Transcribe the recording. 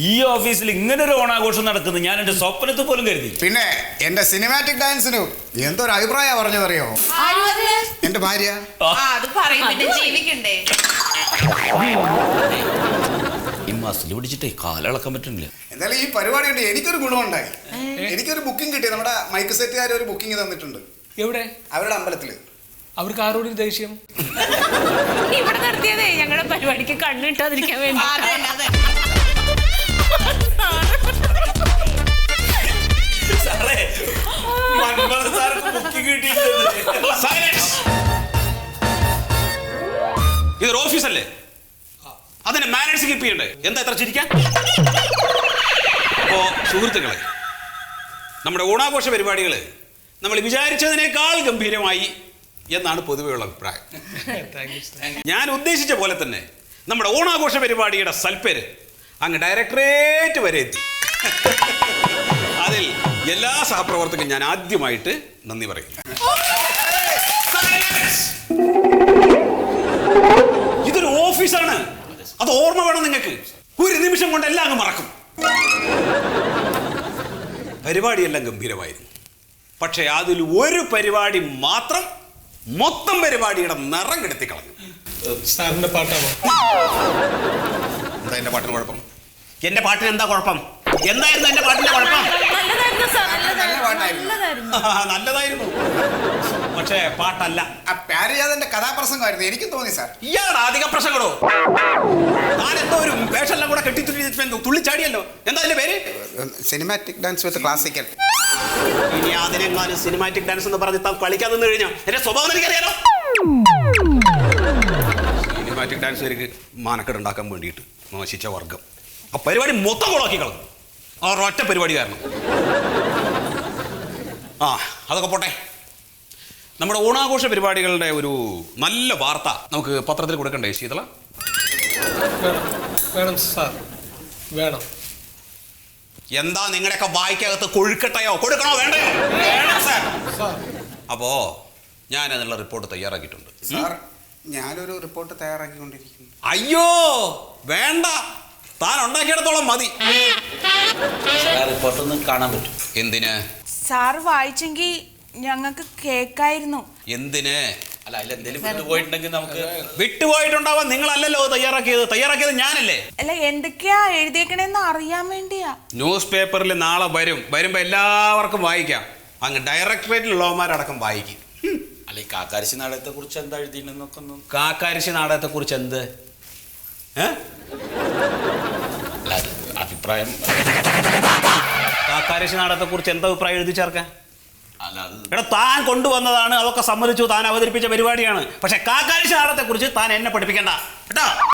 ഈ ഓഫീസിൽ ഇങ്ങനെ ഒരു ഓണാഘോഷം നടക്കുന്നത് ഞാൻ എന്റെ സ്വപ്നത്തിൽ പോലും കരുതി. പിന്നെ എന്റെ സിനിമാറ്റിക് ഡാൻസിന് എന്തൊരു അഭിപ്രായം പറഞ്ഞതറിയോ? എന്റെ ഭാര്യ. ഈ മസിൽ പിടിച്ചിട്ടേ കാലിളക്കാൻ പറ്റുന്നില്ല. എന്തായാലും ഈ പരിപാടി കൊണ്ട് എനിക്കൊരു ഗുണമുണ്ടായി. എനിക്കൊരു ബുക്കിംഗ് കിട്ടി. നമ്മുടെ മൈക്ക് സെറ്റുകാർ ഒരു ബുക്കിംഗ് തന്നിട്ടുണ്ട്. എവിടെ? അവരുടെ അമ്പലത്തില്. അവർക്ക് ആരോട് ദേഷ്യം? ഇവിടെ നടത്തിയതേ ഞങ്ങളുടെ പരിപാടിക്ക് കണ്ണിട്ടാതിരിക്കാൻ വേണ്ടി. ഇതൊരു ഓഫീസല്ലേ, അതിന് മാനേഴ്സ് കീപ്പ് ചെയ്യണ്ടേ? എന്താ ഇത്ര ചിരിക്കാൻ? അപ്പോ സുഹൃത്തുക്കളെ, നമ്മുടെ ഓണാഘോഷ പരിപാടികള് നമ്മൾ വിചാരിച്ചതിനേക്കാൾ ഗംഭീരമായി എന്നാണ് പൊതുവെയുള്ള അഭിപ്രായം. ഞാൻ ഉദ്ദേശിച്ച പോലെ തന്നെ നമ്മുടെ ഓണാഘോഷ പരിപാടിയുടെ സൽപ്പേര് അങ്ങ് ഡയറക്ടറേറ്റ് വരെ എത്തി. അതിൽ എല്ലാ സഹപ്രവർത്തകരും ഞാൻ ആദ്യമായിട്ട് നന്ദി പറയുന്നു. ഇതൊരു ഓഫീസാണ്, അത് ഓർമ്മ വേണം നിങ്ങൾക്ക്. ഒരു നിമിഷം കൊണ്ട് എല്ലാം അങ്ങ് മറക്കും. പരിപാടിയെല്ലാം ഗംഭീരമായിരുന്നു. പക്ഷെ അതിൽ ഒരു പരിപാടി മാത്രം മൊത്തം പരിപാടിയുടെ നിറം കെടുത്തി കളഞ്ഞു. സാറിന്റെ പാട്ടാണോ? എന്താ എന്റെ പാട്ടിന് കുഴപ്പം? എന്റെ പാട്ടിന് എന്താ കുഴപ്പം? എന്തായിരുന്നു എന്റെ പാട്ടിന്റെ കുഴപ്പം? നല്ലതായിരുന്നു, പക്ഷേ പാട്ടല്ല. പാരിജാതന്റെ കഥാപ്രസംഗമായിരുന്നു. എനിക്കും തോന്നി സാർ. ഇയാളുടെ അധിക പ്രസംഗങ്ങളോ? ഞാൻ എന്തോ ഒരു വേഷമെല്ലാം കൂടെ കെട്ടി തുള്ളിച്ചാടിയല്ലോ. എന്താ അതിന്റെ പേര്? Cinematic dance with classical. ഇനി അതിനെങ്ങാനും സിനിമാറ്റിക് ഡാൻസ് എന്ന് പറഞ്ഞ് താൻ കളിക്കാൻ നിന്ന് കഴിഞ്ഞാൽ എന്റെ സ്വഭാവം എനിക്കറിയാലോ. സിനിമാറ്റിക് ഡാൻസുകാർക്ക് മാനക്കേട് ഉണ്ടാക്കാൻ വേണ്ടിയിട്ട് മോശിച്ച വർഗം ആ പരിപാടി മൊത്തം കൊളാക്കി കളഞ്ഞു. ആ ഒറ്റ പരിപാടി കാരണം. അതൊക്കെ പോട്ടെ. നമ്മുടെ ഓണാഘോഷ പരിപാടികളുടെ ഒരു നല്ല വാർത്ത നമുക്ക് പത്രത്തിൽ കൊടുക്കണ്ടേ ശീതള? വേണം സാർ, വേണം. എന്താ നിങ്ങളുടെയൊക്കെ വായിക്കകത്ത് കൊഴുക്കട്ടയോ? കൊടുക്കണോ വേണ്ടയോ? വേണം സാർ. അപ്പോ ഞാൻ അതിനുള്ള റിപ്പോർട്ട് തയ്യാറാക്കിയിട്ടുണ്ട്. സാർ, ഞാനൊരു റിപ്പോർട്ട് തയ്യാറാക്കിക്കൊണ്ടിരിക്കുന്നു. അയ്യോ വേണ്ട, താൻ ഉണ്ടാക്കിയിടത്തോളം മതി. റിപ്പോർട്ടൊന്നും കാണാൻ പറ്റും. എന്തിന്? സാർ വായിച്ചെങ്കിൽ ഞങ്ങൾക്ക് കേക്കായിരുന്നു. എന്തിന്? അല്ല, അതിലെന്തെങ്കിലും വിട്ടുപോയിട്ടുണ്ടെങ്കിൽ നമുക്ക്. വിട്ടുപോയിട്ടുണ്ടാവാൻ നിങ്ങളല്ലല്ലോ തയ്യാറാക്കിയത് ഞാനല്ലേ. അല്ല, എന്തൊക്കെയാ എഴുതിയേക്കണേന്ന് അറിയാൻ വേണ്ടിയാ. ന്യൂസ് പേപ്പറിൽ നാളെ വരുമ്പോ എല്ലാവർക്കും വായിക്കാം. അങ്ങ് ഡയറക്ടറേറ്റിലുള്ളവന്മാരടക്കം വായിക്കും. അല്ല, ഈ കാക്കാരശ്ശി നാടകത്തെ കുറിച്ച് എന്താ എഴുതിയിട്ടുണ്ടെന്നൊക്കെ ഒന്ന്. കാക്കാരശ്ശി നാടകത്തെ കുറിച്ച് എന്ത് അഭിപ്രായം? കാക്കാരശ്ശി നാടകത്തെ കുറിച്ച് എന്താ അഭിപ്രായം എഴുതി ചേർക്കാൻ? അല്ല, എടാ, താൻ കൊണ്ടുവന്നതാണ്, അതൊക്കെ സമ്മതിച്ചു, താൻ അവതരിപ്പിച്ച പരിപാടിയാണ്. പക്ഷെ കാക്കാരശ്ശി നാടകത്തെ കുറിച്ച് താൻ എന്നെ പഠിപ്പിക്കണ്ട കേട്ടോ.